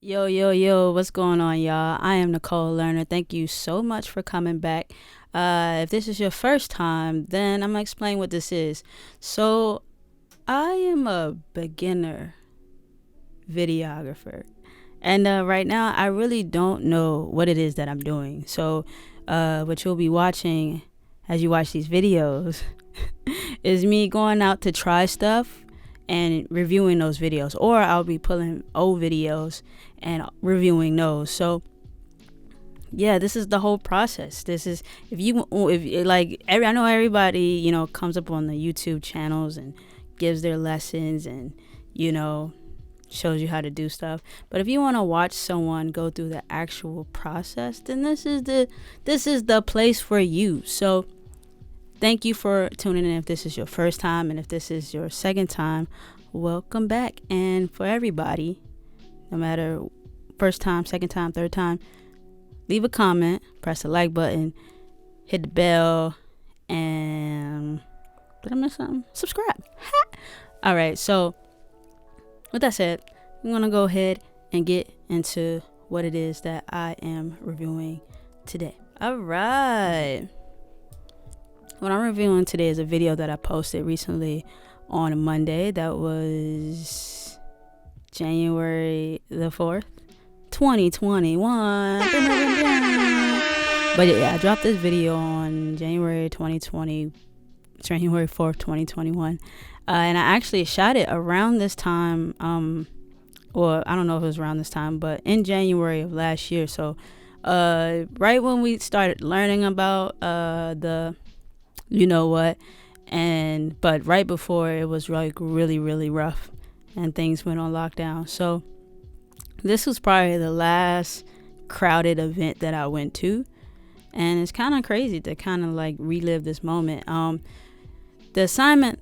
Yo, yo, yo, what's going on, y'all? I am Nicole Lerner. Thank you so much for coming back. If this is your first time, then I'm gonna explain what this is. So, I am a beginner videographer, and right now, I really don't know what it is that I'm doing. So, what you'll be watching as you watch these videos is me going out to try stuff and reviewing those videos, or I'll be pulling old videos and reviewing those. So yeah, this is the whole process. This is if like I know everybody comes up on the YouTube channels and gives their lessons and you know shows you how to do stuff, but if you want to watch someone go through the actual process, then this is the place for you. So thank you for tuning in. If this is your first time, and if this is your second time, welcome back. And for everybody, no matter first time, second time, third time, leave a comment, press the like button, hit the bell, and did I miss something? Subscribe. All right, so with that said, I'm going to go ahead and get into what it is that I am reviewing today. All right. What I'm reviewing today is a video that I posted recently on Monday. That was January the 4th, 2021. But yeah, I dropped this video on January 4th, 2021. And I actually shot it around this time. Well, I don't know if it was around this time, but in January of last year. So right when we started learning about the you know what, but right before it was like really, really rough and things went on lockdown. So this was probably the last crowded event that I went to, and it's kind of crazy to kind of like relive this moment. The assignment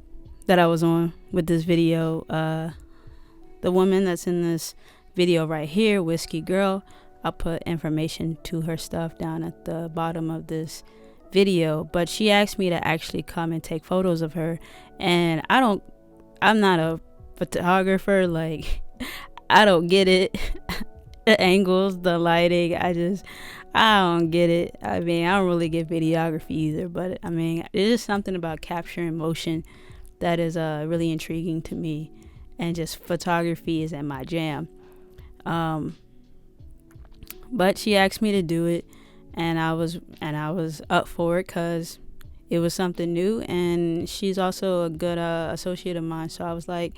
that I was on with this video, the woman that's in this video right here, Whiskey Girl, I'll put information to her stuff down at the bottom of this video, but she asked me to actually come and take photos of her, and I'm not a photographer. Like, I don't get it. The angles, the lighting, I don't get it. I mean, I don't really get videography either, but I mean, there's just something about capturing motion that is really intriguing to me, and just photography is in my jam. But she asked me to do it, and I was up for it because it was something new, and she's also a good associate of mine. So I was like,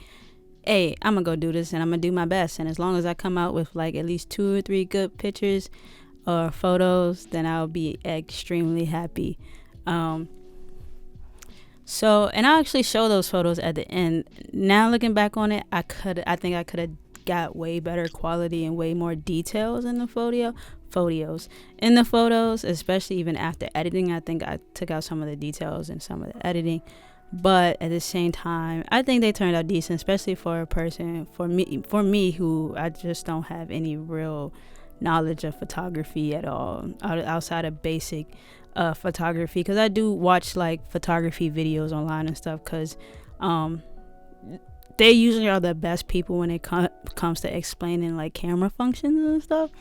hey, I'm gonna go do this, and I'm gonna do my best, and as long as I come out with like at least 2 or 3 good pictures or photos, then I'll be extremely happy. So, and I'll actually show those photos at the end. Now looking back on it, I think I could have got way better quality and way more details in the photos, especially even after editing. I think I took out some of the details and some of the editing, but at the same time, I think they turned out decent, especially for me who I just don't have any real knowledge of photography at all, outside of basic photography, because I do watch like photography videos online and stuff, because they usually are the best people when it comes to explaining like camera functions and stuff.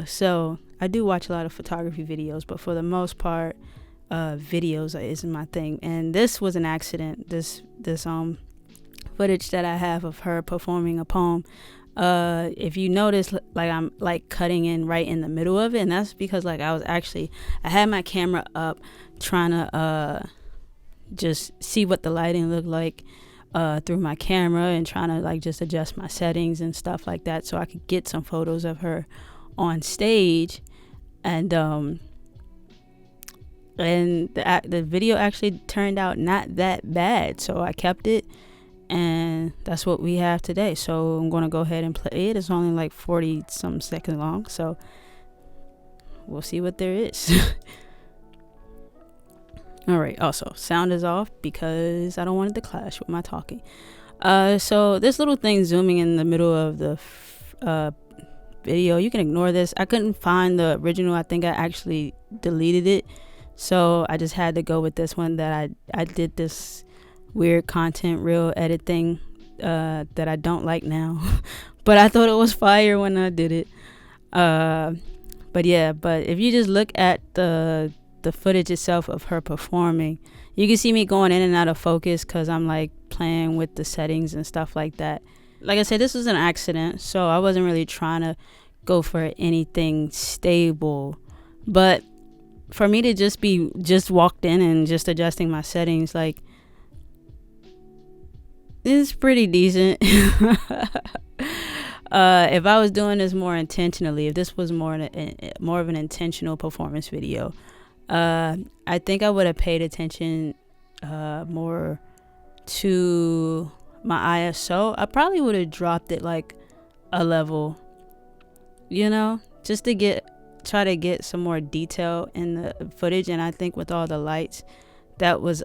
So I do watch a lot of photography videos, but for the most part, videos isn't my thing. And this was an accident. This footage that I have of her performing a poem. If you notice, like, I'm like cutting in right in the middle of it, and that's because like I had my camera up trying to just see what the lighting looked like through my camera, and trying to like just adjust my settings and stuff like that so I could get some photos of her on stage. And the video actually turned out not that bad, so I kept it, and that's what we have today. So I'm going to go ahead and play it. It's only like 40 some seconds long, so we'll see what there is. All right, also sound is off because I don't want it to clash with my talking. So this little thing zooming in the middle of the video, you can ignore this. I couldn't find the original. I think I actually deleted it, so I just had to go with this one that I did this weird content reel edit thing that I don't like now. But I thought it was fire when I did it. But if you just look at the footage itself of her performing, you can see me going in and out of focus because I'm like playing with the settings and stuff like that. Like I said, this was an accident, so I wasn't really trying to go for anything stable. But for me to just walked in and just adjusting my settings, like, it's pretty decent. If I was doing this more intentionally, if this was more of an intentional performance video, I think I would have paid attention more to my ISO. I probably would have dropped it like a level, just to try to get some more detail in the footage. And I think with all the lights that was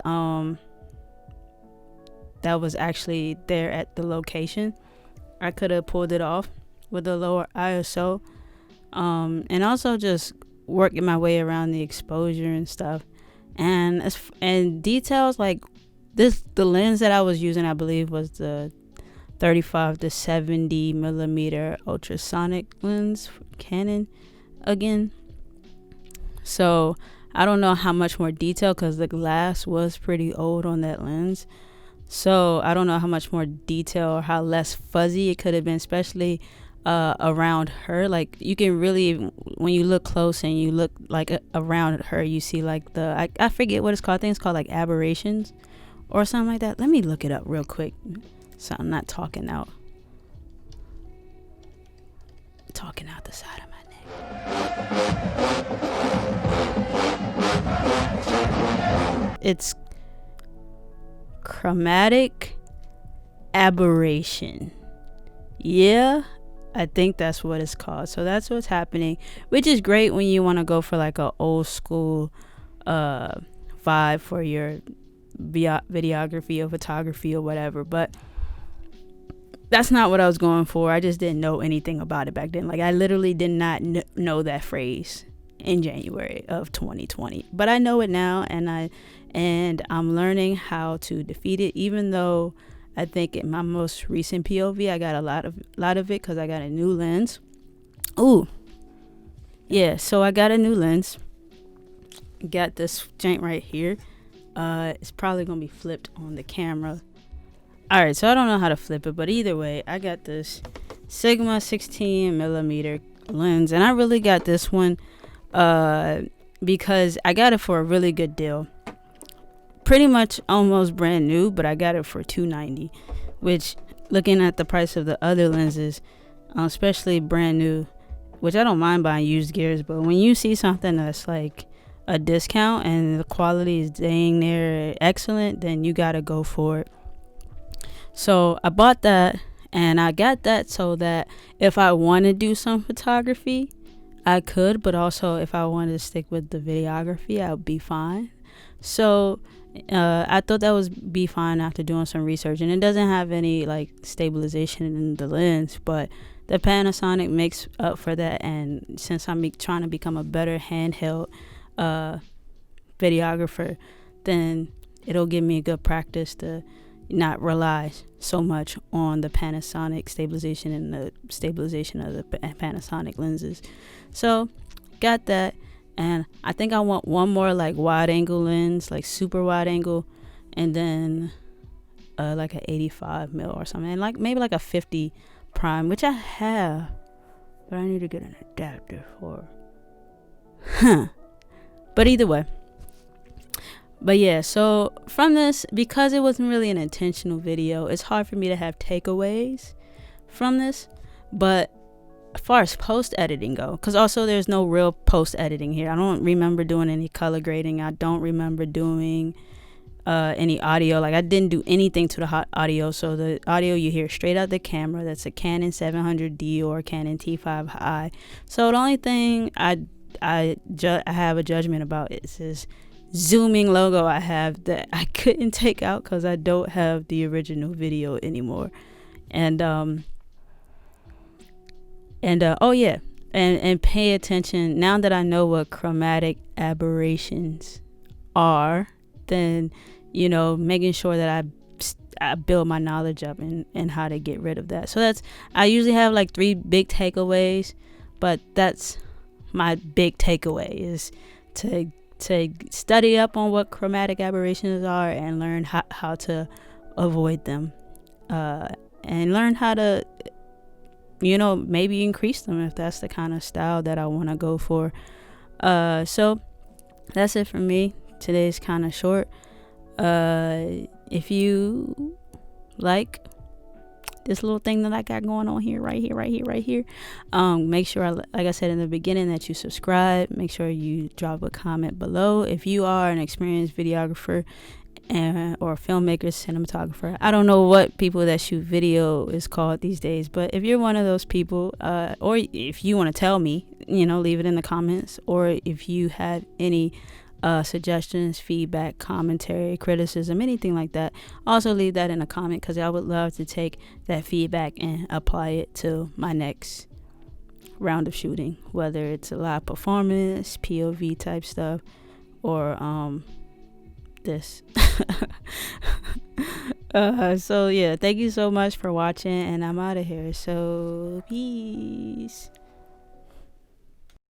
actually there at the location, I could have pulled it off with a lower ISO, and also just working my way around the exposure and stuff, and details like this. The lens that I was using, I believe, was the 35 to 70 millimeter ultrasonic lens for Canon again. So I don't know how much more detail, because the glass was pretty old on that lens. So I don't know how much more detail or how less fuzzy it could have been, especially around her. Like, you can really, when you look close and you look like around her, you see like I forget what it's called. I think it's called like aberrations or something like that. Let me look it up real quick, so I'm not talking out the side of my neck. It's chromatic aberration. Yeah, I think that's what it's called. So that's what's happening, which is great when you want to go for like a old school vibe for your videography or photography or whatever. But that's not what I was going for. I just didn't know anything about it back then. Like, I literally did not know that phrase in January of 2020, but I know it now, and I'm learning how to defeat it. Even though I think in my most recent POV, I got a lot of it because I got a new lens. Ooh, yeah. So I got a new lens. Got this joint right here. It's probably gonna be flipped on the camera. All right, so I don't know how to flip it, but either way, I got this Sigma 16 millimeter lens, and I really got this one because I got it for a really good deal. Pretty much almost brand new, but I got it for $290, which, looking at the price of the other lenses, especially brand new, which I don't mind buying used gears, but when you see something that's like a discount and the quality is dang near excellent, then you gotta go for it. So I bought that, and I got that so that if I want to do some photography, I could, but also if I wanted to stick with the videography, I would be fine. So I thought that would be fine after doing some research, and it doesn't have any like stabilization in the lens, but the Panasonic makes up for that. And since I'm trying to become a better handheld videographer, then it'll give me a good practice to not rely so much on the Panasonic stabilization and the stabilization of the Panasonic lenses. So got that, and I think I want one more like wide angle lens, like super wide angle, and then like an 85 mil or something, and like maybe like a 50 prime, which I have, but I need to get an adapter for. But either way. But yeah, so from this, because it wasn't really an intentional video, it's hard for me to have takeaways from this. But as far as post editing go, because also there's no real post editing here. I don't remember doing any color grading. I don't remember doing any audio. Like, I didn't do anything to the audio. So the audio you hear straight out the camera. That's a Canon 700D or Canon T5i. So the only thing I have a judgment about is this zooming logo I have that I couldn't take out because I don't have the original video anymore. And oh yeah, and pay attention now that I know what chromatic aberrations are, then making sure that I build my knowledge up and how to get rid of that. So I usually have like 3 big takeaways, but that's my big takeaway is to study up on what chromatic aberrations are and learn how to avoid them, and learn how to, maybe increase them if that's the kind of style that I want to go for. So that's it for me. Today's kind of short. If you like this little thing that I got going on here, right here, make sure, like I said in the beginning, that you subscribe. Make sure you drop a comment below. If you are an experienced videographer or filmmaker, cinematographer, I don't know what people that shoot video is called these days, but if you're one of those people, or if you want to tell me, leave it in the comments. Or if you have any suggestions, feedback, commentary, criticism, anything like that, also leave that in a comment, because I would love to take that feedback and apply it to my next round of shooting, whether it's a live performance, POV type stuff, or this. So yeah, thank you so much for watching, and I'm out of here. So peace.